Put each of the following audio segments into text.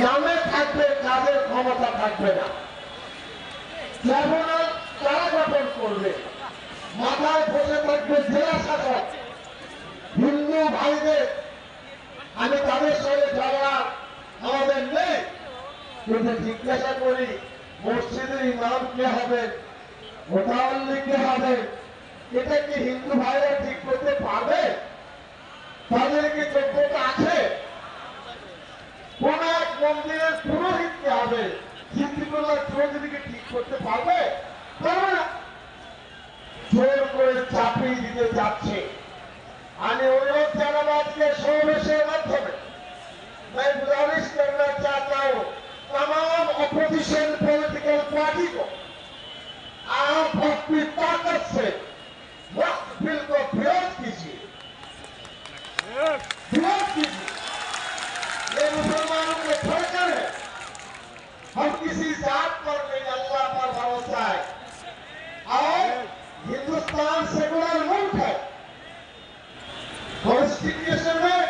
নামে থাকবে, কাজের ক্ষমতা থাকবে না। ট্রাইব্যুনাল কারা গঠন করবে? মাথায় বসে থাকবে জেলা শাসক। হিন্দু ভাইদের, আমি তাদের সঙ্গে ঝগড়া আমাদের নেই, কিন্তু জিজ্ঞাসা করি মসজিদের ইমাম কে হবে, মোতাওয়াল্লি কে হবে? এটা কি হিন্দু ভাইরা ঠিক করতে পারবে? তাদের কি যোগ্যতা আছে? কোন এক মন্দিরের পুরোহিত কে হবে, সিদ্দিকুল্লাহ চৌধুরীকে ঠিক করতে পারবে? পারবে না। জোর করে চাপিয়ে দিতে যাচ্ছে। আমি অনুরোধ জানাবো আজকে সমাবেশের মাধ্যমে, मैं गुजारिश करना चाहता हूं तमाम अपोजिशन पॉलिटिकल पार्टी को, आप अपनी ताकत से वक्त बिल को विरोध कीजिए, विरोध कीजिए। ये मुसलमानों के फर्जन है। हम किसी जात पर नहीं, अल्लाह पर भरोसा है। और हिंदुस्तान सेकुलर मुल्क है। कॉन्स्टिट्यूशन में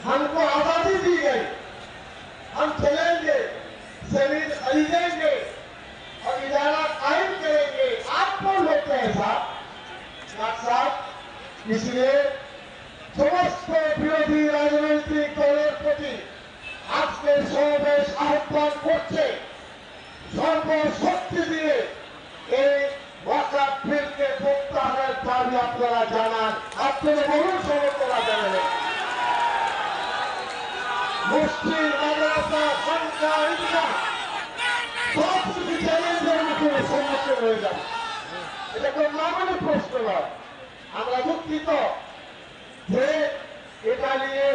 हमको आजादी दी गई, हम चलेंगे, जमीन खरीदेंगे और इदारा कायम करेंगे। आप कौन होते हैं साहब? इसलिए समस्त विरोधी राजनैतिक दलेर प्रति আজকে সমাবেশ আহ্বান করছে, সর্বশক্তি দিয়ে এই ওয়াকফ বিলকে প্রত্যাহারের দাবি আপনারা জানান। আপনারা বলুন সমর্থনা জানাবেন। মসজিদ, মাদ্রাসা, সংখ্যা, ঈদগাহ সব কিছু চ্যালেঞ্জের মুখে সম্মুখীন হয়ে যাবে। এটা কোনো মামুলি প্রশ্ন নয়। আমরা দুঃখিত যে এটা নিয়ে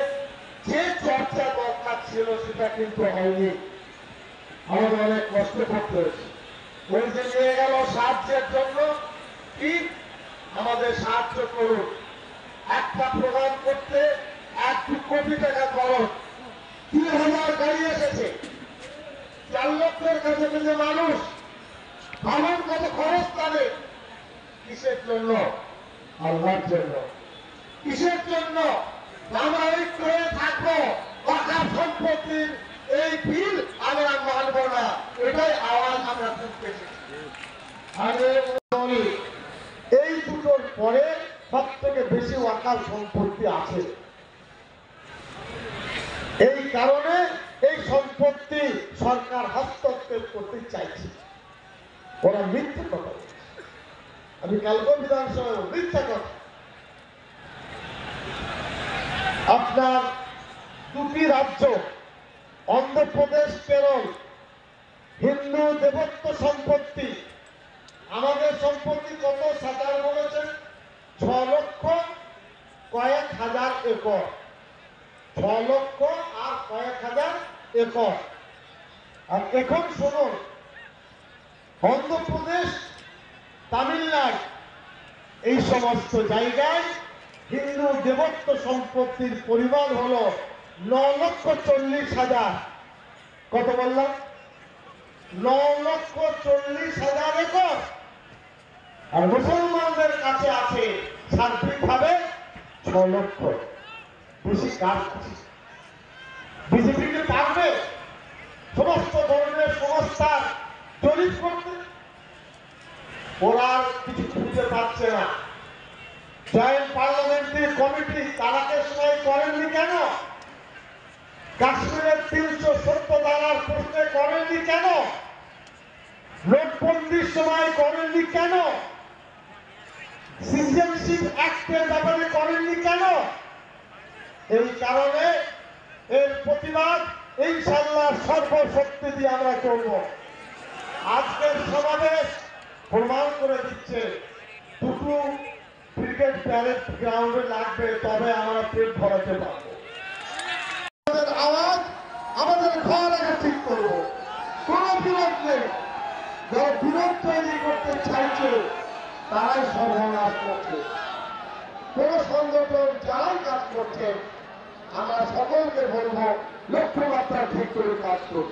যে চর্চা দরকার ছিল সেটা কিন্তু হয়নি। আমাদের অনেক কষ্ট করতে হয়েছে। ওই যে নিয়ে গেল সাহায্যের জন্য, কি আমাদের সাহায্য করুন, একটা প্রোগ্রাম করতে 1 কোটি টাকা খরচ, 3000 গাড়ি এসেছে, 4 লক্ষের কাছে কিন্তু মানুষ, ভাবুন কত খরচ তাদের। কিসের জন্য? আল্লাহর জন্য। কিসের জন্য? আমরা ঐক্য হয়ে থাকবো, ওয়াকফ সম্পত্তির এই বিল আমরা মানব না, এটাই আওয়াজ আমরা তুলতেছি। এই দুটোর পরে সব থেকে বেশি ওয়াকফ সম্পত্তি আছে। এই কারণে এই সম্পত্তি সরকার হস্তক্ষেপ করতে চাইছে। ওরা মিথ্যা কথা বলছে। আমি কালকে বিধানসভায় মিথ্যা কথা। আপনার দুটি রাজ্য, অন্ধ্রপ্রদেশ, কেরল, হিন্দু দেবত্ব সম্পত্তি। আমাদের সম্পত্তি কত সাধারণ বলেছেন? 6 লক্ষ কয়েক হাজার একর। 6 লক্ষ আর কয়েক হাজার একর। আর এখন শুনুন, অন্ধ্রপ্রদেশ, তামিলনাড়ু এই সমস্ত জায়গায় হিন্দু দেবত্ব সম্পত্তির পরিমাণ হল 9,40,000। কত বললাম? 9,40,000 একর। আর মুসলমানদের কাছে আছে সার্বিকভাবে 6 লক্ষ। বেশি কাজ আছে। বিজেপি কি পারবে সমস্ত ধরনের সংস্থার জরিপ করতে? ওরা কিছু খুঁজে পাচ্ছে না। জয়েন্ট পার্লামেন্টারি কমিটি তারাকে সময় করেননি কেন? কাশ্মীরের 370 ধারার প্রশ্নে করেননি কেন? নোটবন্দির সময় করেননি কেন? সিটিজেনশিপ অ্যাক্টের ব্যাপারে করেননি কেন? এই কারণে এর প্রতিবাদ ইনশাআল্লাহ সর্বশক্তি দিয়ে আমরা করব। আজকের সমাবেশ প্রমাণ করে দিচ্ছে, দুটো ক্রিকেট প্যারেড গ্রাউন্ডে লাগবে, তবে আমরা পেট ভরাতে পারবো। আমাদের আওয়াজ, আমাদের ঘর আগে ঠিক করবো। কোন বিরোধ নেই। যারা বিরোধ তৈরি করতে চাইছে তারাই সর্বনাশ করছে। কোন সংগঠন যারাই কাজ করছে, আমরা সকলকে বলবো লক্ষ্যমাত্রা ঠিক করে কাজ করুন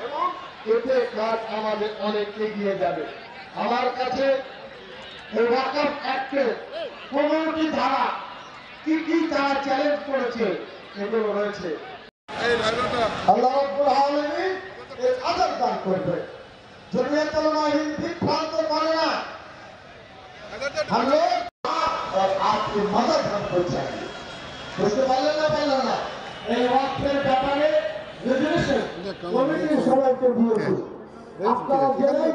এবং এতে কাজ আমাদের অনেক এগিয়ে যাবে। আমার কাছে এই ওয়াকফ অ্যাক্টের 15টি ধারা কি কি তারা চ্যালেঞ্জ করেছে এগুলো রয়েছে। আল্লাহ রাব্বুল করবে। जमीयत उलमा हिंद विभ्रांत करे ना, हम लोग और आपकी मदद हमको चाहिए। বুঝতে পারলেন না এই ওয়াক্ফের ব্যাপারে রেজুলেশন কমিটির সবাইকে দিয়েছি। আপনারা জেনেই